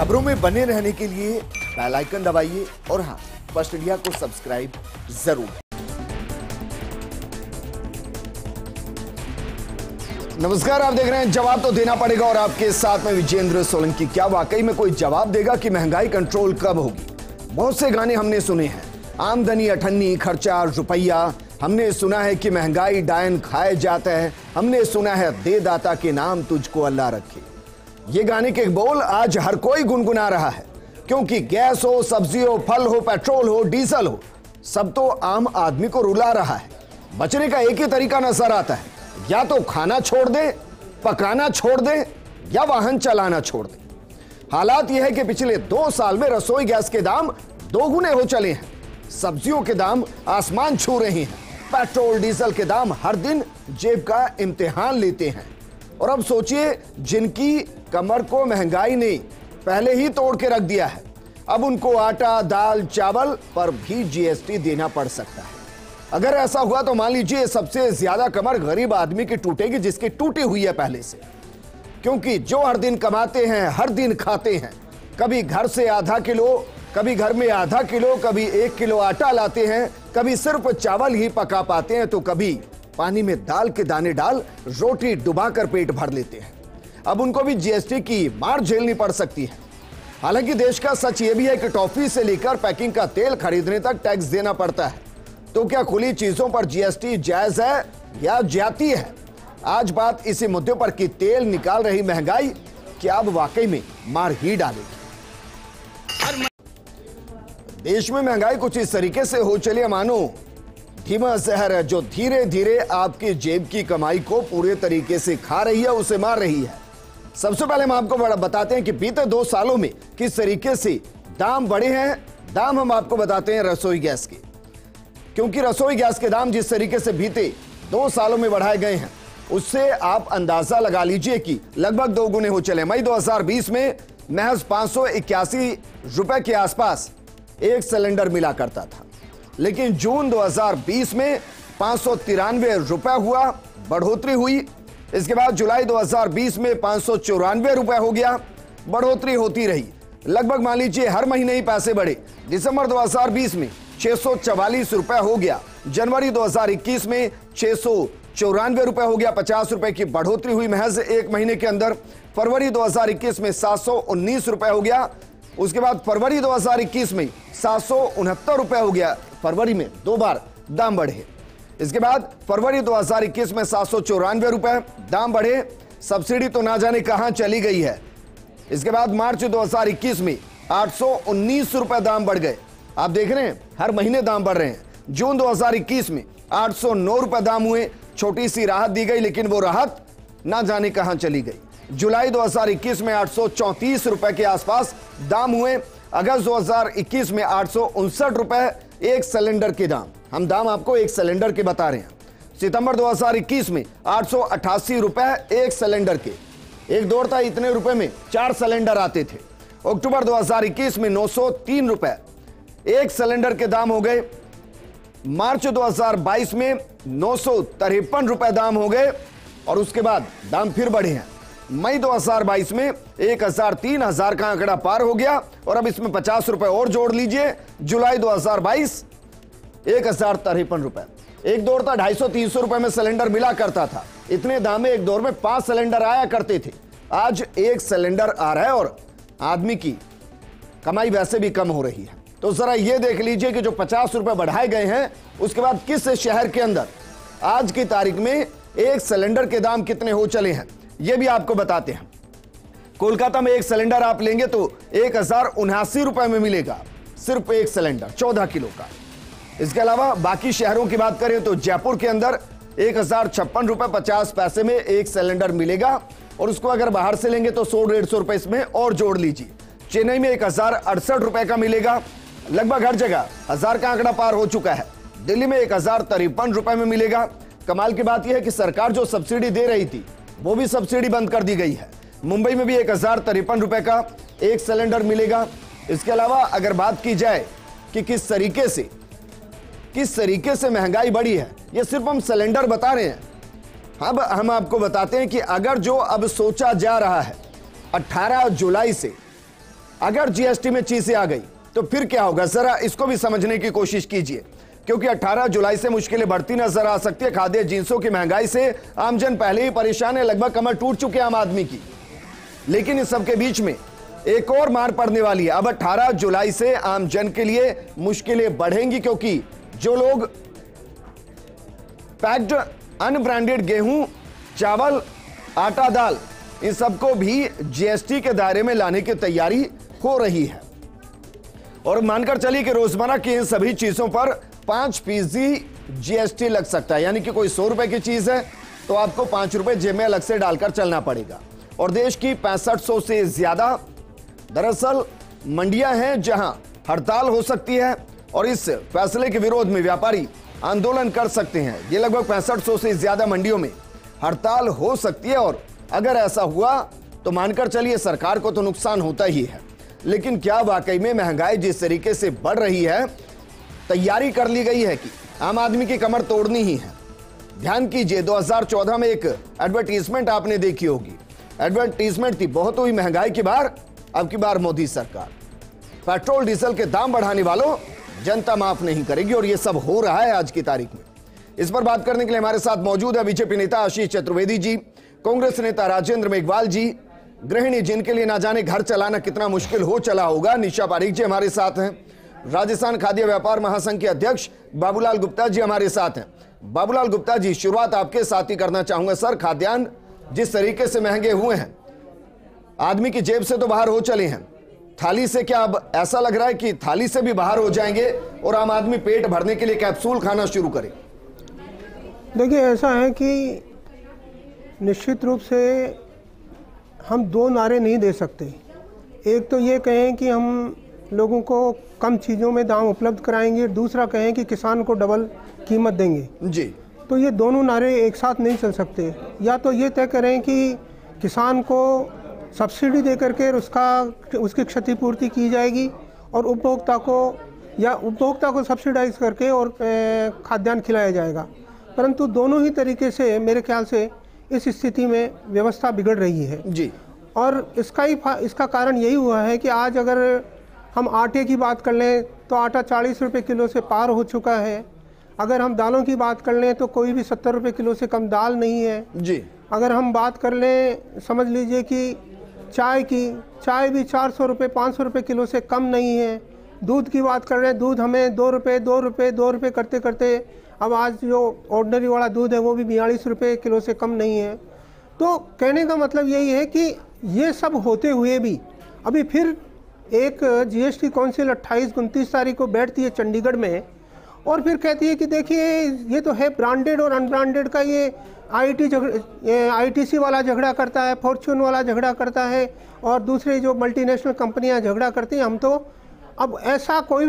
खबरों में बने रहने के लिए बेल आइकन दबाइए और हाँ, फर्स्ट इंडिया को सब्सक्राइब जरूर। नमस्कार, आप देख रहे हैं जवाब तो देना पड़ेगा और आपके साथ में विजेंद्र सोलंकी। क्या वाकई में कोई जवाब देगा कि महंगाई कंट्रोल कब होगी? बहुत से गाने हमने सुने हैं, आमदनी अठन्नी खर्चा रुपया। हमने सुना है कि महंगाई डायन खाए जाता है। हमने सुना है दे दाता के नाम तुझको अल्लाह रखे। ये गाने के बोल आज हर कोई गुनगुना रहा है, क्योंकि गैस हो, सब्जी हो, फल हो, पेट्रोल हो, डीजल हो, सब तो आम आदमी को रुला रहा है। बचने का एक ही तरीका नजर आता है, या तो खाना छोड़ दे, पकाना छोड़ दे, या वाहन चलाना छोड़ दे। हालात यह है कि पिछले 2 साल में रसोई गैस के दाम दोगुने हो चले हैं, सब्जियों के दाम आसमान छू रहे हैं, पेट्रोल डीजल के दाम हर दिन जेब का इम्तिहान लेते हैं। और अब सोचिए, जिनकी कमर को महंगाई ने पहले ही तोड़ के रख दिया है, अब उनको आटा, दाल, चावल पर भी जीएसटी देना पड़ सकता है। अगर ऐसा हुआ तो मान लीजिए सबसे ज्यादा कमर गरीब आदमी की टूटेगी, जिसकी टूटी हुई है पहले से, क्योंकि जो हर दिन कमाते हैं, हर दिन खाते हैं, कभी घर से आधा किलो, कभी घर में आधा किलो, कभी 1 किलो आटा लाते हैं, कभी सिर्फ चावल ही पका पाते हैं, तो कभी पानी में दाल के दाने डाल रोटी डुबाकर पेट भर लेते हैं। अब उनको भी जीएसटी की मार झेलनी पड़ सकती है। हालांकि देश का सच यह भी है कि टॉफी से लेकर पैकिंग का तेल खरीदने तक टैक्स देना पड़ता है। तो क्या खुली चीजों पर जीएसटी जायज है या ज्यादा है? आज बात इसी मुद्दे पर कि तेल निकाल रही महंगाई क्या अब वाकई में मार ही डालेगी। देश में महंगाई कुछ इस तरीके से हो चली है मानो धीमा जहर है, जो धीरे धीरे आपकी जेब की कमाई को पूरे तरीके से खा रही है, उसे मार रही है। सबसे पहले हम आपको बताते हैं कि बीते 2 सालों में किस तरीके से दाम बढ़े हैं। दाम हम आपको बताते हैं रसोई गैस के, क्योंकि रसोई गैस के दाम जिस तरीके से बीते 2 सालों में बढ़ाए गए हैं, उससे आप अंदाजा लगा लीजिए कि लगभग 2 गुने हो चले। मई 2020 में महज 581 रुपए के आसपास एक सिलेंडर मिला करता था, लेकिन जून 2020 में 593 रुपए हुआ, बढ़ोतरी हुई। इसके बाद जुलाई 2020 में 594 रुपए हो गया, बढ़ोतरी होती रही। लगभग मान लीजिए हर महीने ही पैसे बढ़े। दिसंबर 2020 में 644 रुपए हो गया, जनवरी 2021 में 694 रुपए हो गया, 50 रुपए की बढ़ोतरी हुई महज 1 महीने के अंदर। फरवरी 2021 में 719 रुपए हो गया, उसके बाद फरवरी 2021 में 769 रुपए हो गया। फरवरी में 2 बार दाम बढ़े। इसके बाद फरवरी 2021 में 794 रुपए दाम बढ़े। सब्सिडी तो ना जाने कहां चली गई है। इसके बाद मार्च 2021 में 819 रुपए दाम बढ़ गए। आप देख रहे हैं हर महीने दाम बढ़ रहे हैं। जून 2021 में 809 रुपए दाम हुए, छोटी सी राहत दी गई, लेकिन वो राहत ना जाने कहां चली गई। जुलाई 2021 में 834 रुपए के आसपास दाम हुए। अगस्त 2021 में 859 रुपए एक सिलेंडर के दाम। हम दाम आपको एक सिलेंडर के बता रहे हैं। सितंबर 2021 में 888 रुपए एक सिलेंडर के। एक दौर था इतने रुपए में 4 सिलेंडर आते थे। अक्टूबर 2021 में 903 रुपए एक सिलेंडर के दाम हो गए। मार्च 2022 में 953 रुपए दाम हो गए और उसके बाद दाम फिर बढ़े हैं। मई 2022 में 1000-3000 का आंकड़ा पार हो गया और अब इसमें 50 रुपए और जोड़ लीजिए। जुलाई 2022 1053 रुपए। एक दौर था 250-300 रुपए में सिलेंडर मिला करता था। इतने दाम में एक दौर में 5 सिलेंडर आया करते थे। आज एक सिलेंडर आ रहा है और आदमी की कमाई वैसे भी कम हो रही है। तो जरा ये देख लीजिए कि जो 50 रुपए बढ़ाए गए हैं, उसके बाद किस शहर के अंदर आज की तारीख में एक सिलेंडर के दाम कितने हो चले हैं, यह भी आपको बताते हैं। कोलकाता में एक सिलेंडर आप लेंगे तो 1079 रुपए में मिलेगा, सिर्फ एक सिलेंडर 14 किलो का। इसके अलावा बाकी शहरों की बात करें तो जयपुर के अंदर 1056 रुपए 50 पैसे में एक सिलेंडर मिलेगा और उसको अगर बाहर से लेंगे तो 100-150 रुपए इसमें और जोड़ लीजिए। चेन्नई में 1068 रुपए का मिलेगा। लगभग हर जगह 1000 का आंकड़ा पार हो चुका है। दिल्ली में 1053 रुपए में मिलेगा। कमाल की बात यह है कि सरकार जो सब्सिडी दे रही थी वो भी सब्सिडी बंद कर दी गई है। मुंबई में भी 1053 रुपए का एक सिलेंडर मिलेगा। इसके अलावा अगर बात की जाए कि किस तरीके से महंगाई बढ़ी है, ये सिर्फ हम सिलेंडर बता रहे हैं। अब हम आपको बताते हैं कि अगर जो अब सोचा जा रहा है 18 जुलाई से अगर जीएसटी में चीजें आ गई तो फिर क्या होगा, जरा इसको भी समझने की कोशिश कीजिए, क्योंकि 18 जुलाई से मुश्किलें बढ़ती नजर आ सकती है। खाद्य जिंसों की महंगाई से आमजन पहले ही परेशान है, लगभग कमर टूट चुके हैं आम आदमी की। लेकिन इस सबके बीच में एक और मार पड़ने वाली है। अब 18 जुलाई से आमजन के लिए मुश्किलें बढ़ेंगी, क्योंकि जो लोग पैक्ड अनब्रांडेड गेहूं, चावल, आटा, दाल, इन सबको भी जीएसटी के दायरे में लाने की तैयारी हो रही है। और मानकर चलिए कि रोजमर्रा की इन सभी चीजों पर 5% जीएसटी लग सकता है, यानी कि कोई 100 रुपए की चीज है तो आपको 5 रुपए जेब में अलग से डालकर चलना पड़ेगा। और देश की 6500 से ज्यादा दरअसल मंडियां हैं जहां हड़ताल हो सकती है, और इस फैसले के विरोध में व्यापारी आंदोलन कर सकते हैं। ये लगभग 6500 से ज्यादा मंडियों में हड़ताल हो सकती है, और अगर ऐसा हुआ तो मानकर चलिए सरकार को तो नुकसान होता ही है। लेकिन क्या वाकई में महंगाई जिस तरीके से बढ़ रही है, तैयारी कर ली गई है कि आम आदमी की कमर तोड़नी ही है? ध्यान कीजिए, 2014 में एक एडवर्टीजमेंट आपने देखी होगी। एडवर्टीजमेंट थी, बहुत हुई महंगाई की बार, अब की बार मोदी सरकार। पेट्रोल डीजल के दाम बढ़ाने वालों, जनता माफ नहीं करेगी। और यह सब हो रहा है आज की तारीख में। इस पर बात करने के लिए हमारे साथ मौजूद है बीजेपी नेता आशीष चतुर्वेदी जी, कांग्रेस नेता राजेंद्र मेघवाल जी, गृहिणी जिनके लिए ना जाने घर चलाना कितना मुश्किल हो चला होगा, निशा पारीक जी हमारे साथ हैं, राजस्थान खाद्य व्यापार महासंघ के अध्यक्ष बाबूलाल गुप्ता जी हमारे साथ हैं। बाबूलाल गुप्ता जी, शुरुआत आपके साथ ही करना चाहूंगा। सर, खाद्यान्न जिस तरीके से महंगे हुए हैं, आदमी की जेब से तो बाहर हो चले हैं, थाली से क्या अब ऐसा लग रहा है कि थाली से भी बाहर हो जाएंगे और आम आदमी पेट भरने के लिए कैप्सूल खाना शुरू करे? देखिए, ऐसा है कि निश्चित रूप से हम दो नारे नहीं दे सकते। एक तो ये कहें कि हम लोगों को कम चीज़ों में दाम उपलब्ध कराएंगे, दूसरा कहें कि किसान को डबल कीमत देंगे जी। तो ये दोनों नारे एक साथ नहीं चल सकते। या तो ये तय करें कि किसान को सब्सिडी दे करके उसकी क्षतिपूर्ति की जाएगी, और उपभोक्ता को सब्सिडाइज करके और खाद्यान्न खिलाया जाएगा। परंतु दोनों ही तरीके से मेरे ख्याल से इस स्थिति में व्यवस्था बिगड़ रही है जी। और इसका कारण यही हुआ है कि आज अगर हम आटे की बात कर लें तो आटा 40 रुपये किलो से पार हो चुका है। अगर हम दालों की बात कर लें तो कोई भी 70 रुपये किलो से कम दाल नहीं है जी। अगर हम बात कर लें, समझ लीजिए कि चाय भी 400 रुपये 500 रुपये किलो से कम नहीं है। दूध की बात कर रहे हैं, दूध हमें 2 रुपये करते करते अब आज जो ऑर्डिनरी वाला दूध है वो भी 42 रुपये किलो से कम नहीं है। तो कहने का मतलब यही है कि ये सब होते हुए भी अभी फिर एक जीएसटी काउंसिल 28-29 तारीख को बैठती है चंडीगढ़ में, और फिर कहती है कि देखिए ये तो है ब्रांडेड और अनब्रांडेड का, ये आईटीसी वाला झगड़ा करता है, फॉर्च्यून वाला झगड़ा करता है, और दूसरे जो मल्टीनेशनल कंपनियां झगड़ा करती हैं। हम तो अब ऐसा कोई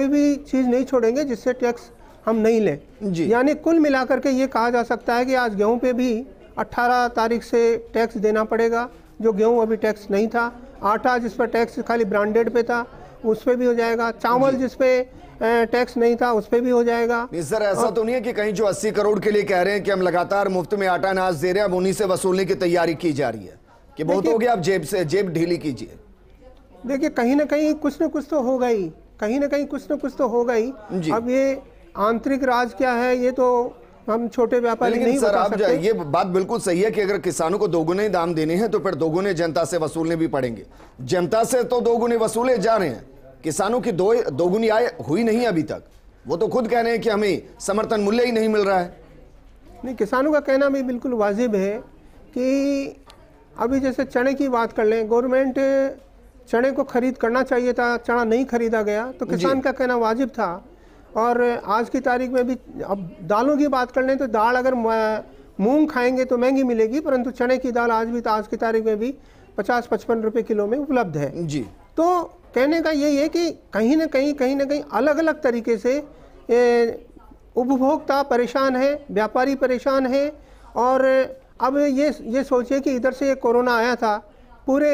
भी चीज़ नहीं छोड़ेंगे जिससे टैक्स हम नहीं लें जी। यानी कुल मिलाकर के ये कहा जा सकता है कि आज गेहूं पे भी 18 तारीख से टैक्स देना पड़ेगा, जो गेहूं अभी टैक्स नहीं था। आटा जिस पर टैक्स खाली ब्रांडेड पे था उस पर भी हो जाएगा। चावल जिस पे टैक्स नहीं था उस पर भी हो जाएगा। सर, ऐसा तो नहीं है कि कहीं जो 80 करोड़ के लिए कह रहे हैं कि हम लगातार मुफ्त में आटा अनाज दे रहे हैं, अब उन्हीं से वसूलने की तैयारी की जा रही है कि बहुत हो गया, अब जेब ढीली कीजिए? देखिए, कहीं ना कहीं कुछ न कुछ तो होगा ही, अब ये आंतरिक राज क्या है ये तो हम छोटे व्यापारी नहीं बता सकते। ये बात बिल्कुल सही है कि अगर किसानों को दोगुने दाम देने हैं तो फिर दोगुने जनता से वसूलने भी पड़ेंगे। जनता से तो दोगुने वसूले जा रहे हैं, किसानों की दोगुनी आय हुई नहीं अभी तक। वो तो खुद कह रहे हैं कि हमें समर्थन मूल्य ही नहीं मिल रहा है। नहीं, किसानों का कहना भी बिल्कुल वाजिब है कि अभी जैसे चने की बात कर लें, गवर्नमेंट चने को खरीद करना चाहिए था, चना नहीं खरीदा गया, तो किसान का कहना वाजिब था। और आज की तारीख में भी अब दालों की बात कर लें तो दाल अगर मूंग खाएंगे तो महंगी मिलेगी, परंतु चने की दाल आज की तारीख में भी 50-55 रुपये किलो में उपलब्ध है जी। तो कहने का यही है कि कहीं ना कहीं अलग अलग तरीके से उपभोक्ता परेशान है, व्यापारी परेशान है। और अब ये सोचिए कि इधर से ये कोरोना आया था पूरे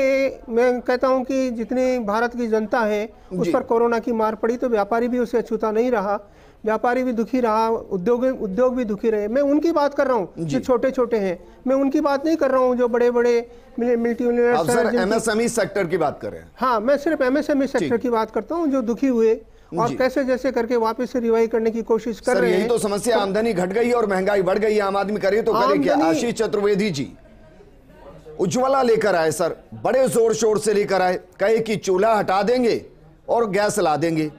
मैं कहता हूं कि जितनी भारत की जनता है उस पर कोरोना की मार पड़ी, तो व्यापारी भी उससे अछूता नहीं रहा, व्यापारी भी दुखी रहा, उद्योग भी दुखी रहे। मैं उनकी बात कर रहा हूं जो छोटे छोटे हैं, मैं उनकी बात नहीं कर रहा हूं जो बड़े बड़े मल्टीमिलियनर्स। एमएसएमई सेक्टर की बात कर रहे हैं। हाँ, मैं सिर्फ एमएसएमई सेक्टर की बात करता हूँ जो दुखी हुए और कैसे जैसे करके वापस से रिवाइव करने की कोशिश कर रहे हैं। यही तो समस्या, आमदनी घट गई और महंगाई बढ़ गई, आम आदमी करे तो करे क्या। आशीष चतुर्वेदी जी उज्ज्वला लेकर आए सर, बड़े जोर शोर से लेकर आए, कहे कि चूल्हा हटा देंगे और गैस ला देंगे।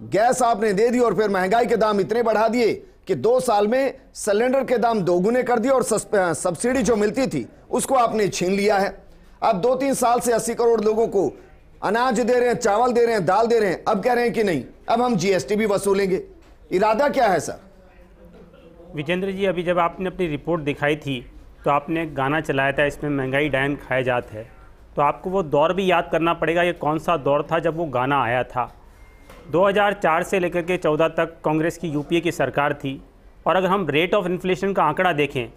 गैस आपने दे दी और फिर महंगाई के दाम इतने बढ़ा दिए कि 2 साल में सिलेंडर के दाम दोगुने कर दिए और सब्सिडी जो मिलती थी उसको आपने छीन लिया है। अब 2-3 साल से 80 करोड़ लोगों को अनाज दे रहे हैं, चावल दे रहे हैं, दाल दे रहे हैं, अब कह रहे हैं कि नहीं, अब हम जीएसटी भी वसूलेंगे। इरादा क्या है सर? विजेंद्र जी, अभी जब आपने अपनी रिपोर्ट दिखाई थी तो आपने एक गाना चलाया था, इसमें महंगाई डायन खाए जात है, तो आपको वो दौर भी याद करना पड़ेगा, ये कौन सा दौर था जब वो गाना आया था। 2004 से लेकर के 14 तक कांग्रेस की यूपीए की सरकार थी, और अगर हम रेट ऑफ इन्फ्लेशन का आंकड़ा देखें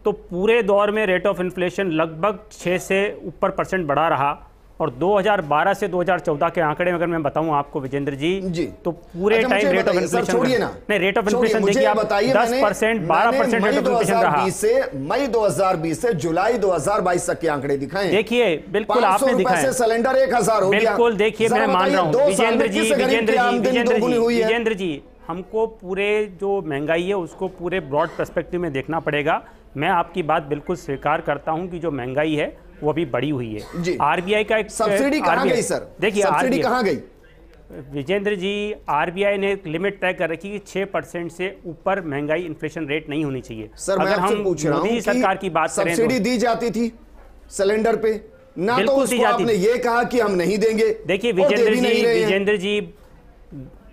तो पूरे दौर में रेट ऑफ इन्फ्लेशन लगभग 6 से ऊपर % बढ़ा रहा। और 2012 से 2014 के आंकड़े में अगर मैं बताऊं आपको विजेंद्र जी, तो पूरे टाइम रेट ऑफ इन्फ्लेशन, नहीं रेट ऑफ इन्फ्लेशन देखिए आप 10%, 12% रेट ऑफ इन्फ्लेशन रहा। से मई 2020 से जुलाई 2022 तक के आंकड़े दिखाएं। देखिए बिल्कुल आपने दिखाया, सिलेंडर 1000 हो गया। बिल्कुल देखिए, मैं मान रहा हूँ विजेंद्र जी, हमको पूरे जो महंगाई है उसको पूरे ब्रॉड पर्सपेक्टिव में देखना पड़ेगा। मैं आपकी बात बिल्कुल स्वीकार करता हूं कि जो महंगाई है वो अभी बढ़ी हुई है। आरबीआई का एक सब्सिडी कहां गई सर? देखिए सब्सिडी कहां गई विजेंद्र जी? आरबीआई ने एक लिमिट तय कर रखी कि 6% से ऊपर महंगाई इन्फ्लेशन रेट नहीं होनी चाहिए। सर अगर हम मोदी सरकार की बात करें, सब्सिडी दी जाती थी सिलेंडर पे ना, तो उसको आपने ये कहा कि हम नहीं देंगे। देखिए विजेंद्र जी,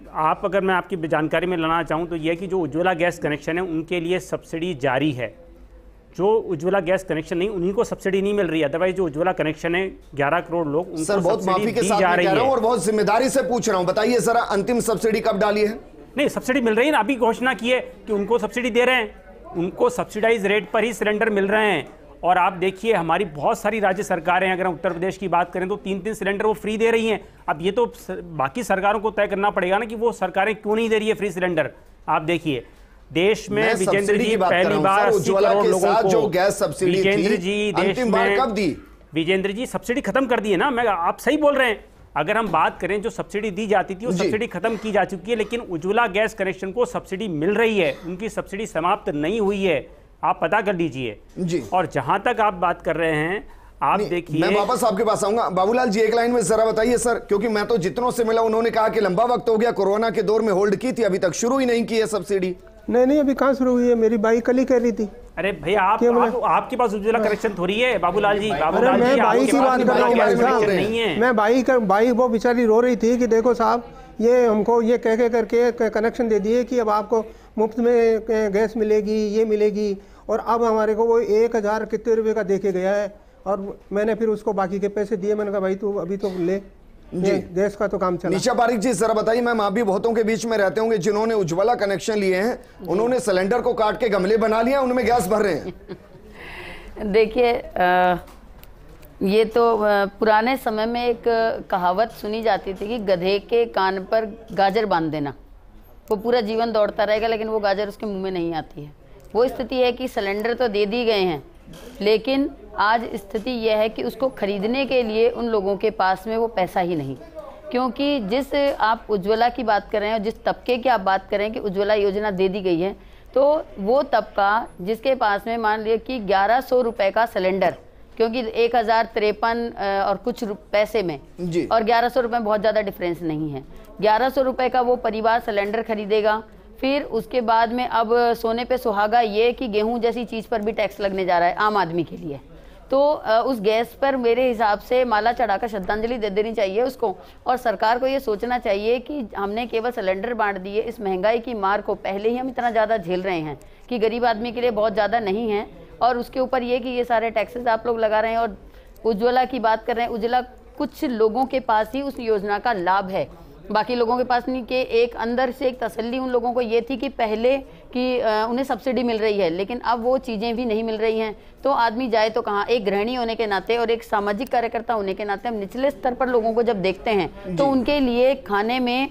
आप अगर मैं आपकी जानकारी में लाना चाहूँ तो यह कि जो उज्ज्वला गैस कनेक्शन है उनके लिए सब्सिडी जारी है। जो उज्ज्वला गैस कनेक्शन नहीं, उन्हीं को सब्सिडी नहीं मिल रही है। अदरवाइज जो उज्ज्वला कनेक्शन है 11 करोड़ लोग, उनको सर बहुत माफी के साथ मैं कह रहा हूं और बहुत जिम्मेदारी से पूछ रहा हूं, बताइए जरा अंतिम सब्सिडी कब डाली है? नहीं, सब्सिडी मिल रही है ना, अभी घोषणा की है कि उनको सब्सिडी दे रहे हैं, उनको सब्सिडाइज रेट पर ही सिलेंडर मिल रहे हैं। और आप देखिए हमारी बहुत सारी राज्य सरकारें, अगर हम उत्तर प्रदेश की बात करें तो 3-3 सिलेंडर वो फ्री दे रही हैं। अब ये तो बाकी सरकारों को तय करना पड़ेगा ना कि वो सरकारें क्यों नहीं दे रही है फ्री सिलेंडर। आप देखिए देश में विजेंद्र जी पहली बार 80 करोड़ लोगों को जो गैस सब्सिडी विजेंद्र जी देश में कब दी? विजेंद्र जी सब्सिडी खत्म कर दी है ना, मैं आप सही बोल रहे हैं। अगर हम बात करें जो सब्सिडी दी जाती थी वो सब्सिडी खत्म की जा चुकी है, लेकिन उज्ज्वला गैस कनेक्शन को सब्सिडी मिल रही है, उनकी सब्सिडी समाप्त नहीं हुई है, आप पता कर लीजिए जी। और जहां तक आप बात कर रहे हैं, आप देखिए, मैं वापस आपके पास आऊंगा। बाबूलाल जी एक लाइन में जरा बताइए सर, क्योंकि मैं तो जितनों से मिला उन्होंने कहा कि लंबा वक्त हो गया, कोरोना के दौर में होल्ड की थी, अभी तक शुरू ही नहीं की है सब्सिडी। नहीं, अभी कहाँ शुरू हुई है, मेरी बाई कल ही कह रही थी। अरे भैया आपके पास उज्ज्वला कनेक्शन थोड़ी है बाबूलाल जी। बाबूलाल मैं बाई की बात कर रहा हूँ भाई साहब, मैं बाई वो बेचारी रो रही थी कि देखो साहब ये हमको ये कह करके कनेक्शन दे दिए कि अब आपको मुफ्त में गैस मिलेगी, ये मिलेगी, और अब हमारे को वो 1000 कितने रुपए का देके गया है, और मैंने फिर उसको बाकी के पैसे दिए। मैंने कहा भाई तू अभी तो ले, गैस का तो काम चला। निशा पारिक जी जरा बताइए, मैम आप भी बहुतों के बीच में रहते होंगे जिन्होंने उज्ज्वला कनेक्शन लिए हैं, उन्होंने सिलेंडर को काट के गमले बना लिया, उनमें गैस भर रहे हैं। देखिए ये तो पुराने समय में एक कहावत सुनी जाती थी कि गधे के कान पर गाजर बांध देना, वो पूरा जीवन दौड़ता रहेगा लेकिन वो गाजर उसके मुंह में नहीं आती है। वो स्थिति है कि सिलेंडर तो दे दी गए हैं, लेकिन आज स्थिति यह है कि उसको खरीदने के लिए उन लोगों के पास में वो पैसा ही नहीं। क्योंकि जिस आप उज्ज्वला की बात कर रहे हैं और जिस तबके की आप बात कर रहे हैं कि उज्ज्वला योजना दे दी गई है, तो वो तबका जिसके पास में मान लिया कि 1100 रुपये का सिलेंडर, क्योंकि 1053 और कुछ पैसे में जी। और 1100 रुपये में बहुत ज़्यादा डिफरेंस नहीं है। 1100 रुपये का वो परिवार सिलेंडर खरीदेगा, फिर उसके बाद में अब सोने पे सुहागा ये कि गेहूं जैसी चीज़ पर भी टैक्स लगने जा रहा है आम आदमी के लिए। तो उस गैस पर मेरे हिसाब से माला चढ़ाकर श्रद्धांजलि दे देनी चाहिए उसको, और सरकार को ये सोचना चाहिए कि हमने केवल सिलेंडर बांट दिए, इस महंगाई की मार को पहले ही हम इतना ज़्यादा झेल रहे हैं कि गरीब आदमी के लिए बहुत ज़्यादा नहीं है, और उसके ऊपर ये कि ये सारे टैक्सेस आप लोग लगा रहे हैं। और उज्ज्वला की बात कर रहे हैं, उज्ज्वला कुछ लोगों के पास ही उस योजना का लाभ है, बाकी लोगों के पास नहीं। कि एक अंदर से एक तसल्ली उन लोगों को ये थी कि पहले कि उन्हें सब्सिडी मिल रही है, लेकिन अब वो चीज़ें भी नहीं मिल रही हैं। तो आदमी जाए तो कहाँ। एक गृहिणी होने के नाते और एक सामाजिक कार्यकर्ता होने के नाते हम निचले स्तर पर लोगों को जब देखते हैं तो उनके लिए खाने में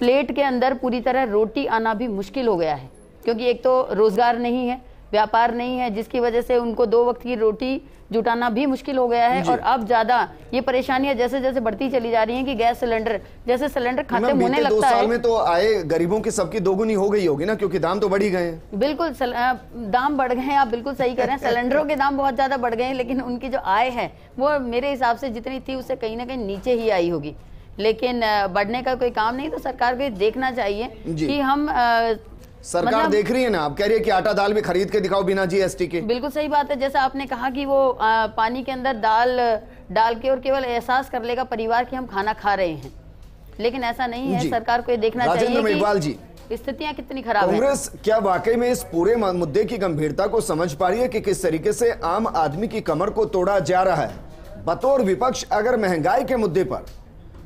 प्लेट के अंदर पूरी तरह रोटी आना भी मुश्किल हो गया है, क्योंकि एक तो रोजगार नहीं है, व्यापार नहीं है, जिसकी वजह से उनको 2 वक्त की रोटी जुटाना भी मुश्किल हो गया है। और अब ज्यादा ये परेशानियां जैसे जैसे बढ़ती चली जा रही हैं कि गैस सिलेंडर जैसे सिलेंडर खत्म होने लगता 2 साल है। में तो आए गरीबों की सबकी दोगुनी हो गई होगी ना, क्योंकि दाम तो बढ़ ही गए हैं। बिल्कुल दाम बढ़ गए हैं, आप बिल्कुल सही कह रहे हैं। सिलेंडरों के दाम बहुत ज्यादा बढ़ गए हैं, लेकिन उनकी जो आय है वो मेरे हिसाब से जितनी थी उससे कहीं ना कहीं नीचे ही आई होगी। लेकिन बढ़ने का कोई काम नहीं, तो सरकार को ये देखना चाहिए कि हम सरकार मतलब देख रही है ना, आप कह रही है कि आटा दाल भी खरीद के दिखाओ बिना जीएसटी के। बिल्कुल सही बात है। जैसा आपने कहा कि वो पानी के अंदर दाल डाल के और केवल एहसास कर लेगा परिवार कि हम खाना खा रहे हैं, लेकिन ऐसा नहीं है। सरकार को ये देखना चाहिए कि स्थितियां कितनी खराब हैं। कांग्रेस क्या वाकई में इस पूरे मुद्दे की गंभीरता को समझ पा रही है कि किस तरीके से आम आदमी की कमर को तोड़ा जा रहा है? बतौर विपक्ष अगर महंगाई के मुद्दे पर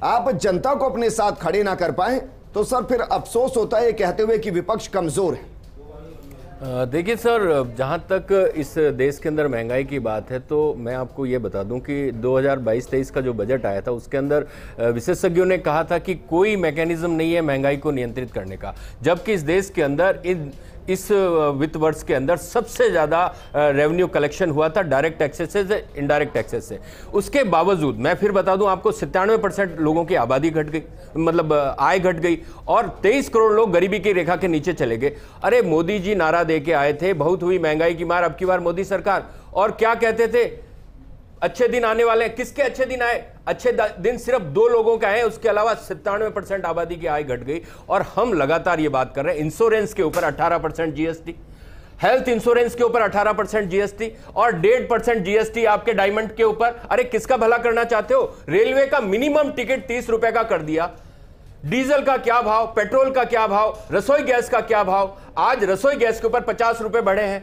आप जनता को अपने साथ खड़े ना कर पाए तो सर फिर अफसोस होता है कहते हुए कि विपक्ष कमजोर है। देखिए सर, जहाँ तक इस देश के अंदर महंगाई की बात है तो मैं आपको ये बता दूं कि 2022-23 का जो बजट आया था उसके अंदर विशेषज्ञों ने कहा था कि कोई मैकेनिज्म नहीं है महंगाई को नियंत्रित करने का, जबकि इस देश के अंदर इस वित्त वर्ष के अंदर सबसे ज़्यादा रेवेन्यू कलेक्शन हुआ था डायरेक्ट टैक्सेस से, इनडायरेक्ट टैक्सेस से। उसके बावजूद मैं फिर बता दूं आपको 97% लोगों की आबादी घट गई, मतलब आय घट गई, और 23 करोड़ लोग गरीबी की रेखा के नीचे चले गए। अरे मोदी जी नारा दे के आए थे, बहुत हुई महंगाई की मार, अब की बार मोदी सरकार, और क्या कहते थे, अच्छे दिन आने वाले हैं। किसके अच्छे दिन आए? अच्छे दिन सिर्फ 2 लोगों के आए, उसके अलावा 97% आबादी की आय घट गई। और हम लगातार ये बात कर रहे हैं, इंश्योरेंस के ऊपर 18% जीएसटी, हेल्थ इंश्योरेंस के ऊपर 18% जीएसटी और 1.5% जीएसटी आपके डायमंड के ऊपर। अरे किसका भला करना चाहते हो? रेलवे का मिनिमम टिकट 30 रुपए का कर दिया। डीजल का क्या भाव, पेट्रोल का क्या भाव, रसोई गैस का क्या भाव? आज रसोई गैस के ऊपर 50 रुपए बढ़े हैं।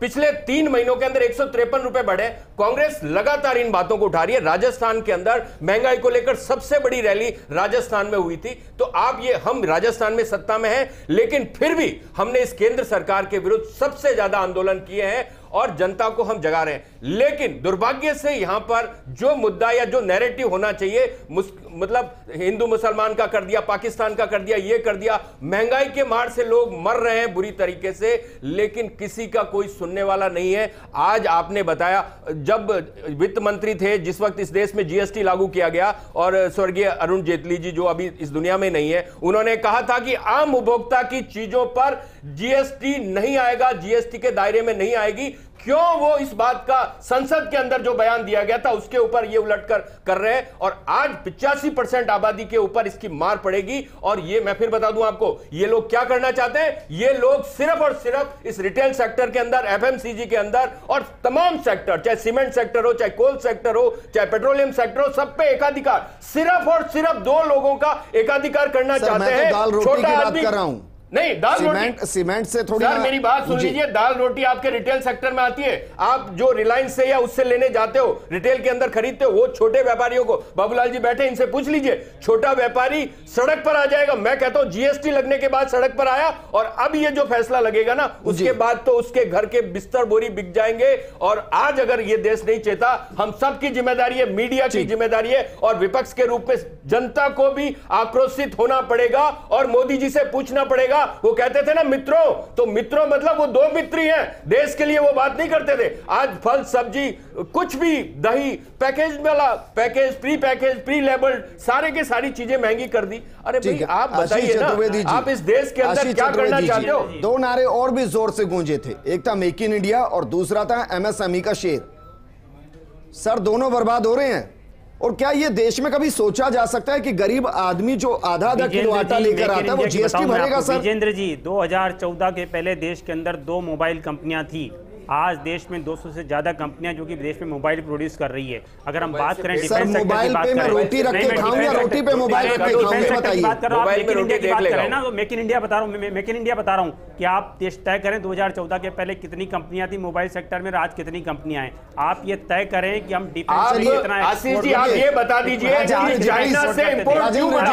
पिछले 3 महीनों के अंदर 153 रुपए बढ़े। कांग्रेस लगातार इन बातों को उठा रही है। राजस्थान के अंदर महंगाई को लेकर सबसे बड़ी रैली राजस्थान में हुई थी। तो आप ये, हम राजस्थान में सत्ता में हैं, लेकिन फिर भी हमने इस केंद्र सरकार के विरुद्ध सबसे ज्यादा आंदोलन किए हैं और जनता को हम जगा रहे हैं। लेकिन दुर्भाग्य से यहां पर जो मुद्दा या जो नैरेटिव होना चाहिए, मतलब हिंदू मुसलमान का कर दिया, पाकिस्तान का कर दिया, ये कर दिया, महंगाई के मार से लोग मर रहे हैं बुरी तरीके से, लेकिन किसी का कोई सुनने वाला नहीं है। आज आपने बताया, जब वित्त मंत्री थे जिस वक्त इस देश में जीएसटी लागू किया गया, और स्वर्गीय अरुण जेटली जी जो अभी इस दुनिया में नहीं है, उन्होंने कहा था कि आम उपभोक्ता की चीजों पर जीएसटी नहीं आएगा, जीएसटी के दायरे में नहीं आएगी। क्यों वो इस बात का संसद के अंदर जो बयान दिया गया था उसके ऊपर ये उलटकर कर रहे हैं, और आज 85% आबादी के ऊपर इसकी मार पड़ेगी। और ये मैं फिर बता दूं आपको, ये लोग क्या करना चाहते हैं? ये लोग सिर्फ और सिर्फ इस रिटेल सेक्टर के अंदर, एफएमसीजी के अंदर और तमाम सेक्टर, चाहे सीमेंट सेक्टर हो, चाहे कोल सेक्टर हो, चाहे पेट्रोलियम सेक्टर हो, सब पे एकाधिकार, सिर्फ और सिर्फ 2 लोगों का एकाधिकार करना चाहते हैं। छोटा आदमी कर रहा हूं, नहीं, दाल सीमेंट से थोड़ी, सर मेरी बात सुन लीजिए, दाल रोटी आपके रिटेल सेक्टर में आती है। आप जो रिलायंस से या उससे लेने जाते हो, रिटेल के अंदर खरीदते हो, वो छोटे व्यापारियों को, बाबूलाल जी बैठे, इनसे पूछ लीजिए, छोटा व्यापारी सड़क पर आ जाएगा। मैं कहता हूं जीएसटी लगने के बाद सड़क पर आया, और अब ये जो फैसला लगेगा ना, उसके बाद तो उसके घर के बिस्तर बोरी बिक जाएंगे। और आज अगर ये देश नहीं चेता, हम सबकी जिम्मेदारी है, मीडिया की जिम्मेदारी है, और विपक्ष के रूप में जनता को भी आक्रोशित होना पड़ेगा और मोदी जी से पूछना पड़ेगा। वो कहते थे ना मित्रों, तो मित्रों मतलब वो 2 मित्री हैं, देश के लिए वो बात नहीं करते थे। आज फल सब्जी कुछ भी, दही, पैकेज वाला, पैकेज, प्री लेबल्ड, सारे के सारी चीजें महंगी कर दी। अरे भाई आप बताइए ना, आप इस देश के अंदर क्या करना चाहते हो? 2 नारे और भी जोर से गूंजे थे, एक था मेक इन इंडिया और दूसरा था एमएसएमई का शेर। सर दोनों बर्बाद हो रहे हैं। और क्या ये देश में कभी सोचा जा सकता है कि गरीब आदमी जो आधा किलो आटा लेकर आता है वो जीएसटी भरेगा? सर विजेंद्र जी, 2014 के पहले देश के अंदर 2 मोबाइल कंपनियां थी, आज देश में 200 से ज्यादा कंपनियां जो कि देश में मोबाइल प्रोड्यूस कर रही है। अगर हम बात करें सर, डिफेंस सेक्टर की मोबाइल बात पे मैं करें, रोटी रख के खाऊं या रोटी पे मोबाइल रख के खाऊं, बताइए। बात कर रहा हूं, मोबाइल मेक पे इन इंडिया रोटी की बात देख कर रहे लेगा। हैं ना, तो मेक इन इंडिया बता रहा हूं, मेक इन इंडिया बता रहा हूं कि आप देश तय करें 2014 के पहले कितनी कंपनियां थी मोबाइल सेक्टर में, आज कितनी कंपनियां हैं। आप ये तय करें कि हम डिफेंस में कितना आशीष जी आप ये बता दीजिए कि चाइना से इंपोर्ट क्यों बढ़ा?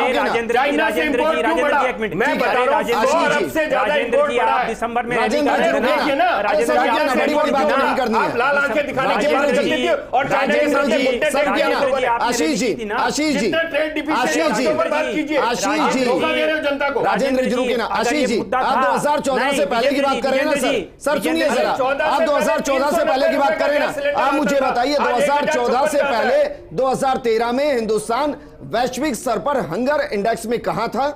चाइना से इंपोर्ट क्यों बढ़ा? मैं बता रहा हूं 2 अरब से ज्यादा इंपोर्ट बढ़ा है। दिसंबर में देखिए ना, आप लाल आंखें दिखाने की बात करते थे और चाइना के साथ मुद्दे आशीष जी, आशीष जी, आशीष जी, आशीष जी, जनता को। राजेंद्र जी रुकिए ना। आशीष जी, आप 2014 से पहले की बात करें ना सर। सर सुनिए जरा, आप 2014 से पहले की बात करें ना। आप मुझे बताइए 2014 से पहले 2013 में हिंदुस्तान वैश्विक स्तर पर हंगर इंडेक्स में कहां था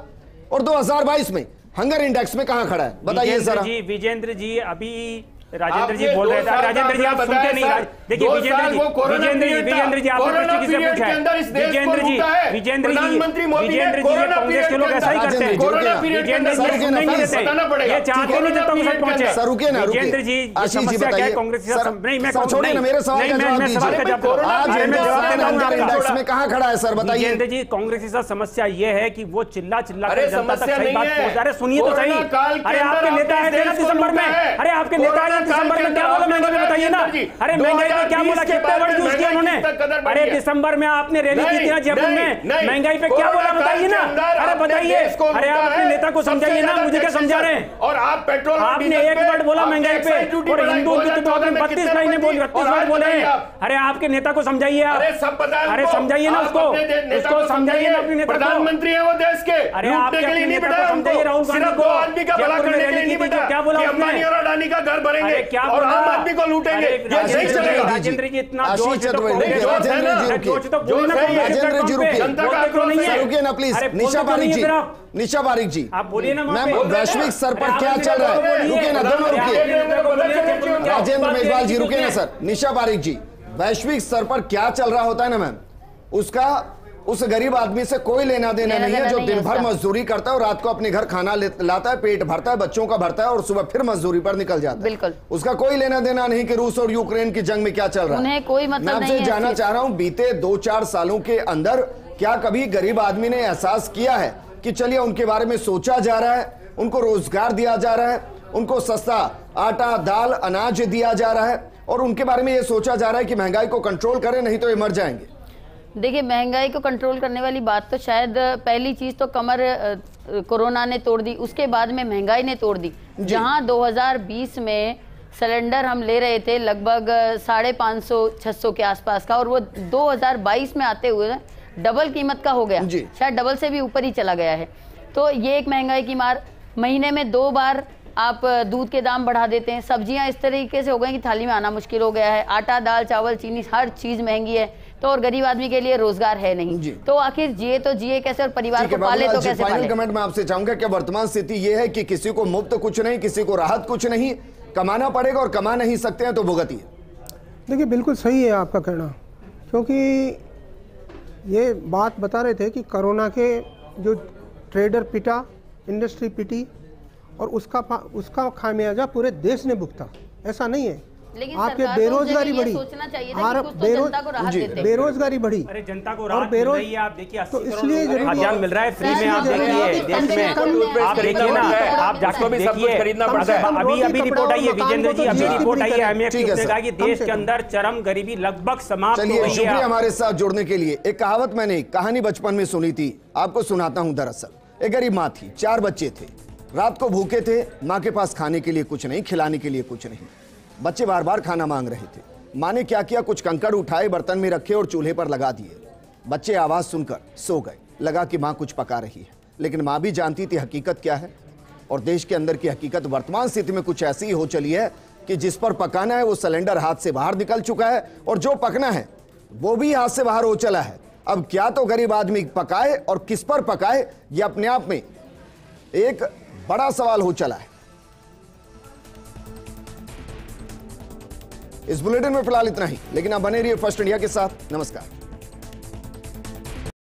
और 2022 में हंगर इंडेक्स में कहां खड़ा है, बताइए जरा। विजेंद्र जी अभी राजेंद्र जी बोल रहे थे, राजेंद्र जी आप सुनते नहीं। देखिए विजेंद्र जी आपने प्रश्न किसे पूछा है? विजेंद्र जी कांग्रेस के लोग ऐसा ही करते हैं। विजेंद्र जी सुनने नहीं देते, ये चाहते नहीं जब तक सच पहुंचे। सर रुकिए ना, विजेंद्र जी समस्या क्या है कांग्रेस के साथ? नहीं मैं छोड़िए ना, मेरे सवाल का जवाब दीजिए। आज हिंदुस्तान हंगर इंडेक्स में कहां खड़ा है सर, बताइए। विजेंद्र जी कांग्रेस के साथ समस्या ये है कि वो चिल्ला कर जनता तक सही बात पहुंचा रहे। सुनिए तो सही। अरे आपके नेता आए थे ना दिसंबर में, अरे आपके नेता दिसंबर में क्या बोला महंगाई में, बताइए ना। अरे महंगाई में क्या बोला, कितने वर्ड यूज किया उन्होंने? अरे दिसंबर में आपने रैली की थी ना जयपुर में, महंगाई पे क्या बोला बताइए ना। अरे बताइए, अरे आप अपने नेता को समझाइए ना, मुझे क्या समझा रहे हैं? और आप पेट्रोल, आपने एक वर्ड बोला महंगाई पे और हिंदू तो आपने 32 महीने बोल 32 वर्ड बोले हैं। अरे आपके नेता को समझाइए आप। अरे समझाइए ना उसको समझाइए ना अपने नेता को। प्रधानमंत्री है वो देश के, अरे आपके अपने नेता को समझाइए, राहुल गांधी को आदमी का भला करने के लिए नहीं बेटा, क्या बोला अंबानी और अडानी का घर भरेंगे क्या और आम आदमी को लूटेंगे। राजेंद्र जी इतना जोश तो राजेंद्र जी रुकिए ना प्लीज। निशा बारिक जी, निशा बारिक जी आप बोलिए ना। मैम वैश्विक स्तर पर क्या चल रहा है, रुकिए ना, दोनों रुकिए। राजेंद्र मेघवाल जी रुकिए ना सर। निशा बारिक जी, वैश्विक स्तर पर क्या चल रहा होता है ना मैम, उसका उस गरीब आदमी से कोई लेना देना नहीं है जो दिन भर मजदूरी करता है और रात को अपने घर खाना लाता है, पेट भरता है, बच्चों का भरता है और सुबह फिर मजदूरी पर निकल जाता है। बिल्कुल उसका कोई लेना देना नहीं कि रूस और यूक्रेन की जंग में क्या चल रहा है। उन्हें कोई मतलब मैं आपसे जानना चाह रहा हूं, बीते 2-4 सालों के अंदर क्या कभी गरीब आदमी ने एहसास किया है कि चलिए उनके बारे में सोचा जा रहा है, उनको रोजगार दिया जा रहा है, उनको सस्ता आटा दाल अनाज दिया जा रहा है और उनके बारे में यह सोचा जा रहा है कि महंगाई को कंट्रोल करें नहीं तो ये मर जाएंगे। देखिए महंगाई को कंट्रोल करने वाली बात तो शायद पहली चीज तो कमर कोरोना ने तोड़ दी, उसके बाद में महंगाई ने तोड़ दी। जहां 2020 में सिलेंडर हम ले रहे थे लगभग 550-600 के आसपास का और वो 2022 में आते हुए डबल कीमत का हो गया, शायद डबल से भी ऊपर ही चला गया है। तो ये एक महंगाई की मार। महीने में 2 बार आप दूध के दाम बढ़ा देते हैं, सब्जियां इस तरीके से हो गई कि थाली में आना मुश्किल हो गया है, आटा दाल चावल चीनी हर चीज महंगी है, तो और गरीब आदमी के लिए रोजगार है नहीं, तो आखिर जिए कैसे और परिवार को पाले तो कैसे पाले? फाइनल कमेंट मैं आपसे चाहूंगा, क्या वर्तमान स्थिति ये है कि किसी को मुफ्त कुछ नहीं, किसी को राहत कुछ नहीं, कमाना पड़ेगा और कमा नहीं सकते हैं तो भुगतिए? देखिए बिल्कुल सही है आपका कहना, क्योंकि ये बात बता रहे थे कि कोरोना के जो ट्रेडर पिटा, इंडस्ट्री पिटी और उसका खामियाजा पूरे देश ने भुगता। ऐसा नहीं है, लेकिन आपके बेरोजगारी बढ़ी, सोचना चाहिए था कि कुछ तो जनता को राहत देते। बेरोजगारी बढ़ी, अरे जनता को राहत मिल रही है। आप देखिए तो इसलिए खाद्यान्न मिल रहा है फ्री में, आप देखिए देश में, आप देखिए ना, आप जाकर देखिए खरीदना पड़ता है। अभी रिपोर्ट आई है विजेंद्र जी, अभी रिपोर्ट आई है IMF ने कहा कि देश के अंदर चरम गरीबी लगभग समाप्त हो गई है। शुक्रिया हमारे साथ जुड़ने के लिए। एक कहावत मैंने कहानी बचपन में सुनी थी, आपको सुनाता हूं। दरअसल एक गरीब माँ थी, 4 बच्चे थे, रात को भूखे थे, माँ के पास खाने के लिए कुछ नहीं, खिलाने के लिए कुछ नहीं, बच्चे बार बार खाना मांग रहे थे। माँ ने क्या किया, कुछ कंकड़ उठाए, बर्तन में रखे और चूल्हे पर लगा दिए। बच्चे आवाज सुनकर सो गए, लगा कि माँ कुछ पका रही है, लेकिन माँ भी जानती थी हकीकत क्या है। और देश के अंदर की हकीकत वर्तमान स्थिति में कुछ ऐसी ही हो चली है कि जिस पर पकाना है वो सिलेंडर हाथ से बाहर निकल चुका है और जो पकना है वो भी हाथ से बाहर हो चला है। अब क्या तो गरीब आदमी पकाए और किस पर पकाए, ये अपने आप में एक बड़ा सवाल हो चला है। इस बुलेटिन में फिलहाल इतना ही, लेकिन आप बने रहिए फर्स्ट इंडिया के साथ। नमस्कार।